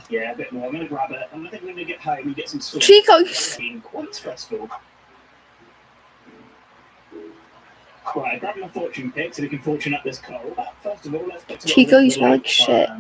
Yeah, a bit more. I'm going to grab it. And I think when we get home, we get some sort Chico, it's been quite stressful. Right, grab my fortune pick so we can fortune up this coal. But first of all, let's put Chico, you smell like shit.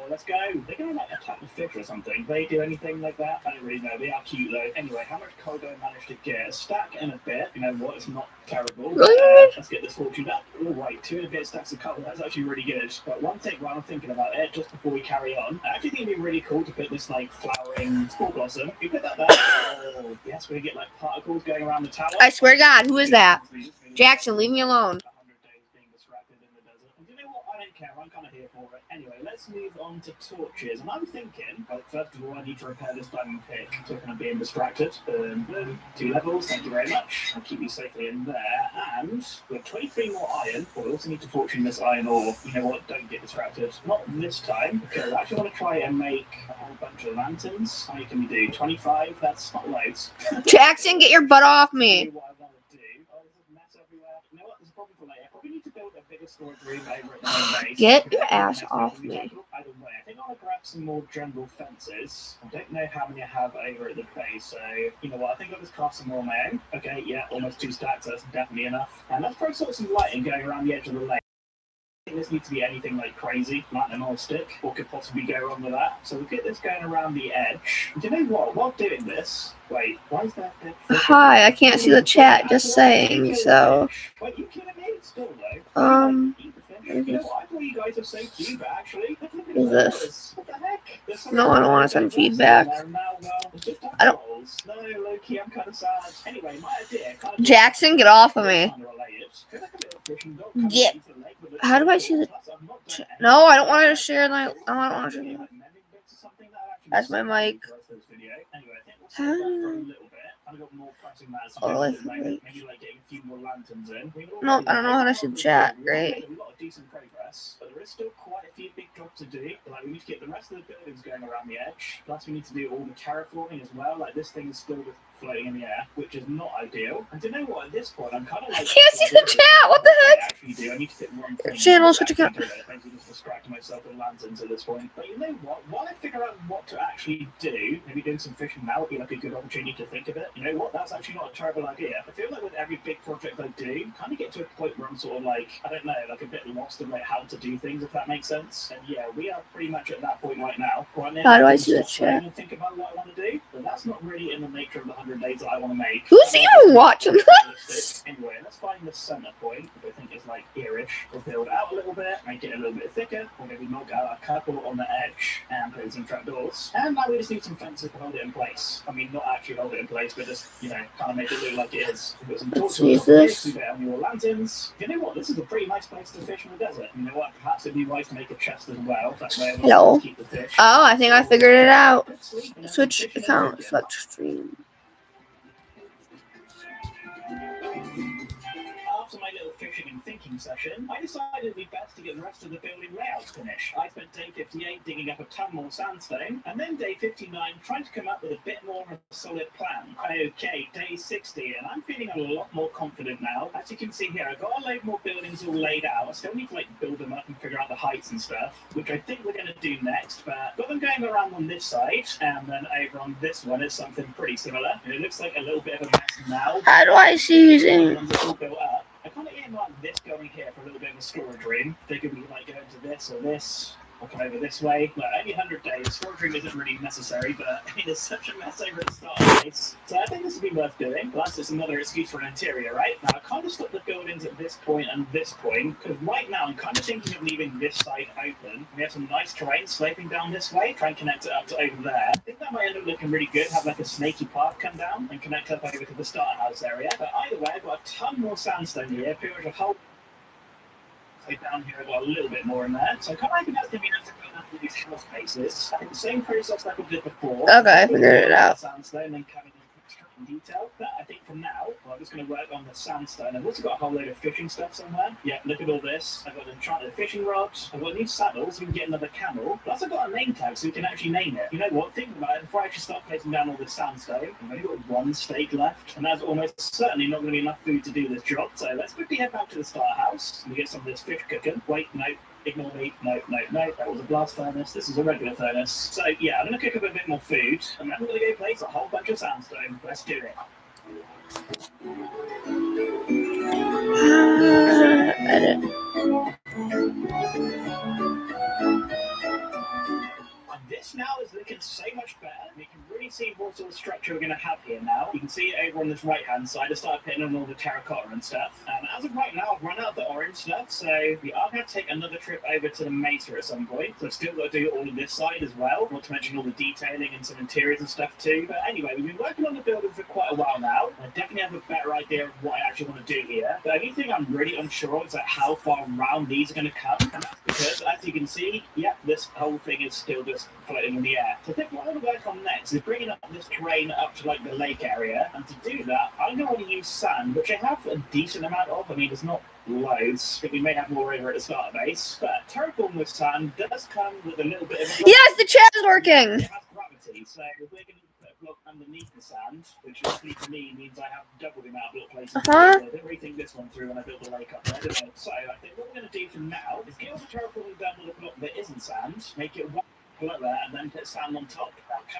Let's go. They're going to like attack the fish or something. They do anything like that? I don't really know. They are cute though. Anyway, how much coal do I manage to get? A stack and a bit. You know what? It's not terrible. Let's get this fortune up. Oh, wait, 2 and a bit stacks of coal. That's actually really good. But one thing while I'm thinking about it, just before we carry on, I actually think it'd be really cool to put this like flowering spore blossom. You put that there. Oh, yes, we get like particles going around the tower. I swear to God, who is that? Jackson, leave me alone. 100 days being distracted in the desert. And you know what? I don't care. I'm kind of here for it. Anyway, let's move on to torches. And I'm thinking, well, first of all, I need to repair this diamond pick. So I'm being distracted. 2 levels. Thank you very much. I'll keep you safely in there. And we have 23 more iron. But we also need to fortune this iron ore. You know what? Don't get distracted. Not this time. Because I actually want to try and make a whole bunch of lanterns. How many can we do? 25? That's not loads. Jackson, get your butt off me. Get your ass off me. Either way, I think I want to grab some more jungle fences. I don't know how many I have over at the base, so you know what? I think I'll just craft some more on my own. Okay, yeah, almost 2 stacks. That's definitely enough. And let's probably sort of some lighting going around the edge of the lake. I think this needs to be anything like crazy, like an oil stick. What could possibly go wrong with that? So we'll get this going around the edge. Do you know what? While doing this, wait, why is that? Hi, I can't see the chat. Just saying. So. Wait, you kidding me? Still though. You know what? I thought you guys are so cute, but actually, who's this? What the heck? No, I don't want to send feedback. I don't. No, low-key, I'm kind of sad. Anyway, my idea. Jackson, get off of me. Get. How do I see the? No, I don't want to share. I don't want to share. That's my mic. Oh, like, no, I don't know how to see the chat. Great. But there is still quite a few big jobs to do. Like we need to get the rest of the buildings going around the edge. Plus we need to do all the terraforming as well. Like this thing is still just floating in the air, which is not ideal. And do you know what? At this point, I'm kind of like... I can't see the chat. What the heck? I actually do. I need to fit one thing. Channel switch account. I just distract myself with lanterns at this point. But you know what? While I figure out what to actually do, maybe doing some fishing now would be like a good opportunity to think of it. You know what? That's actually not a terrible idea. I feel like with every big project I do, kind of get to a point where I'm sort of like, I don't know, like a bit lost in like how to do things, if that makes sense. And yeah, we are pretty much at that point right now. Right now, how do I see the chat? Think about what I want to do, but that's not really in the nature of the 100 days that I want to make. Who's even watching this? Anyway, let's find the center point, which I think is like here-ish. We'll build out a little bit, make it a little bit thicker, or maybe knock out a couple on the edge and put some trapdoors. And now we just need some fences to hold it in place. I mean, not actually hold it in place, but just, you know, kind of make it look like it is. We've got some torches, we put on your lanterns. You know what? This is a pretty nice place to fish in the desert. You know what? Perhaps it'd be wise to make a chest as well. That way hello. Keep the fish. Oh, I think I figured it out. Switch account, select stream. After my little fishing and thinking session, I decided it'd be best to get the rest of the building layouts finished. I spent day 58 digging up a ton more sandstone, and then day 59 trying to come up with a bit more of a solid plan. Okay, day 60, and I'm feeling a lot more confident now. As you can see here, I've got a load more buildings all laid out. I still need to like build them up and figure out the heights and stuff, which I think we're going to do next, but got them going around on this side, and then over on this one is something pretty similar. And it looks like a little bit of a mess now. How do I see using? I kind of get like this going here for a little bit of a storage room. Figured we might go into this or this. I'll come over this way. Like, only 100 days. Storage room isn't really necessary, but I mean, there's such a mess over at the start of this. So I think this would be worth doing. Plus, it's another excuse for an interior, right? Now, I kind of stopped the buildings at this point and this point, because right now I'm kind of thinking of leaving this side open. We have some nice terrain sloping down this way. Try and connect it up to over there. I think that might end up looking really good. Have like a snaky path come down and connect up over to the starter house area. But either way, I've got a ton more sandstone here. Pretty much a whole... down here, I've got a little bit more in there. So I kind of think that's going to be enough to go after these house bases. I think the same process like we did before. Okay, I figured it out. Sandstone and covered in detail. But I think for now, I'm just going to work on the sandstone. I've also got a whole load of fishing stuff somewhere. Yeah, look at all this. I've got an enchanted fishing rods. I've got new saddles, so we can get another camel. Plus I've got a name tag, so we can actually name it. You know what? Think about it. Before I actually start placing down all this sandstone, I've only got 1 steak left, and that's almost certainly not going to be enough food to do this job. So let's quickly head back to the starter house and get some of this fish cooking. Wait, no. Ignore me. No. That was a blast furnace. This is a regular furnace. So yeah, I'm gonna cook up a bit more food, and then we're gonna go place a whole bunch of sandstone. Let's do it. Edit. This now is looking so much better. You can really see what sort of structure we're going to have here now. You can see it over on this right-hand side. I started putting on all the terracotta and stuff. And as of right now, I've run out of the orange stuff, so we are going to take another trip over to the Mesa at some point. So I've still got to do all of this side as well, not to mention all the detailing and some interiors and stuff too. But anyway, we've been working on the building for quite a while now. I definitely have a better idea of what I actually want to do here. The only thing I'm really unsure of is like how far around these are going to come. And that's because, as you can see, yeah, this whole thing is still just floating in the air. So I think what I want to work on next is bringing up this terrain up to like the lake area, and to do that, I'm going to want to use sand, which I have a decent amount of. I mean, it's not loads. I think we may have more over at the starter base, but terraform with sand does come with a little bit of a Yes, the chat is working. It has gravity, so we're going to put a block underneath the sand, which luckily for me means I have double the amount of block places. I didn't rethink this one through when I built the lake up there, did I? So I think what we're going to do for now is get all the terraforming done with a block that isn't sand, make it one block there, and then put sand on top.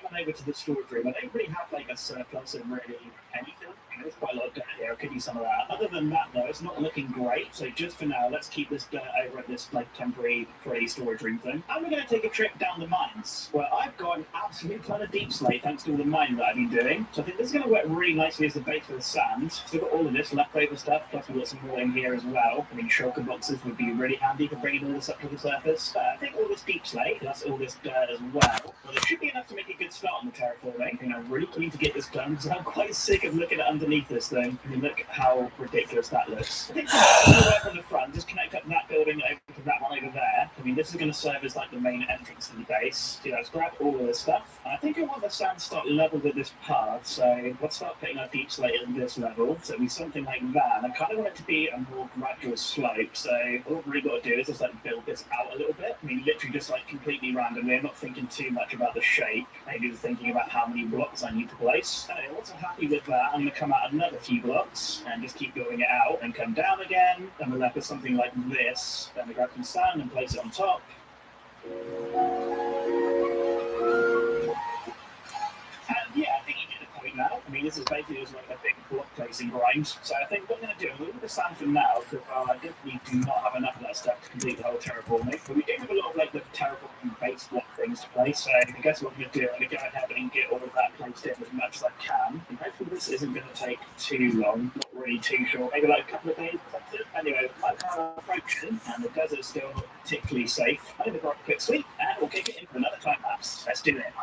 Coming over to the storage room, I don't really have like a surplus of really anything. There's quite a lot of dirt here. I could use some of that. Other than that, though, it's not looking great. So just for now, let's keep this dirt over at this like temporary free storage room thing. And we're going to take a trip down the mines, where I've got an absolute ton of deep slate thanks to all the mining that I've been doing. So I think this is going to work really nicely as the base for the sand. Still got all of this leftover stuff, plus we've got some more in here as well. I mean, shulker boxes would be really handy for bringing all this up to the surface. I think all this deep slate, plus all this dirt as well, there should be enough to make a good start on the terraforming. And I'm really keen to get this done because I'm quite sick of looking at underneath this thing. I mean, look at how ridiculous that looks. I think from the front, just connect up that building over to that one over there. I mean, this is going to serve as like the main entrance to the base. So let's grab all of this stuff. And I think I want the sand to start level with this path. So let's start putting our deep slate at this level. So it'll be something like that. And I kind of want it to be a more gradual slope. So all we've really got to do is just like build this out a little bit. I mean, literally just like completely randomly. I'm not thinking too much about the shape. Maybe just thinking about how many blocks I need to place. And once I'm happy with that, I'm going to come out another few blocks and just keep building it out and come down again. And we're left with something like this. Then we grab some sand and place it on top. And yeah, I think you get the point now. I mean, this is basically just like a big block placing grind. So I think what I'm going to do, a little bit of sand for now, because I definitely do not have enough of that stuff to complete the whole terraforming. But we do have a lot of like the terraforming base block things to place. So I guess what I'm going to do, I'm going to go ahead and get all of that placed in as much as I can. And hopefully this isn't going to take too long. Not really too sure. Maybe like a couple of days or something. Anyway, like our approaching, and the desert's still not particularly safe. I'm going to grab a quick sleep, and we'll kick it in for another time lapse. Let's do it.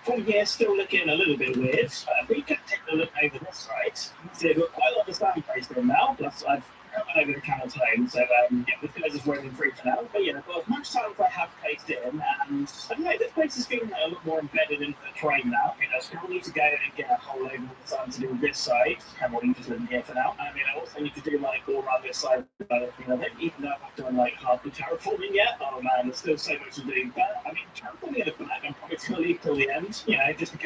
From here, still looking a little bit weird. We can take a look over this side. So we've got quite a lot of sand placed in now, plus I've come over the camel's home, so yeah, this guy's just roaming free for now. But yeah, I've got as much sand as I have placed in, and I don't know, this place is feeling a lot more embedded into the terrain now. You know, still need to go and get a whole load of sand to do this side, and we'll just live here for now. I mean, I also need to do like all around this side, you know, even though I've done like half the terraforming yet, oh man, there's still so much to do. But I mean, terraforming in the back, I'm probably going to leave till the end, you know, just because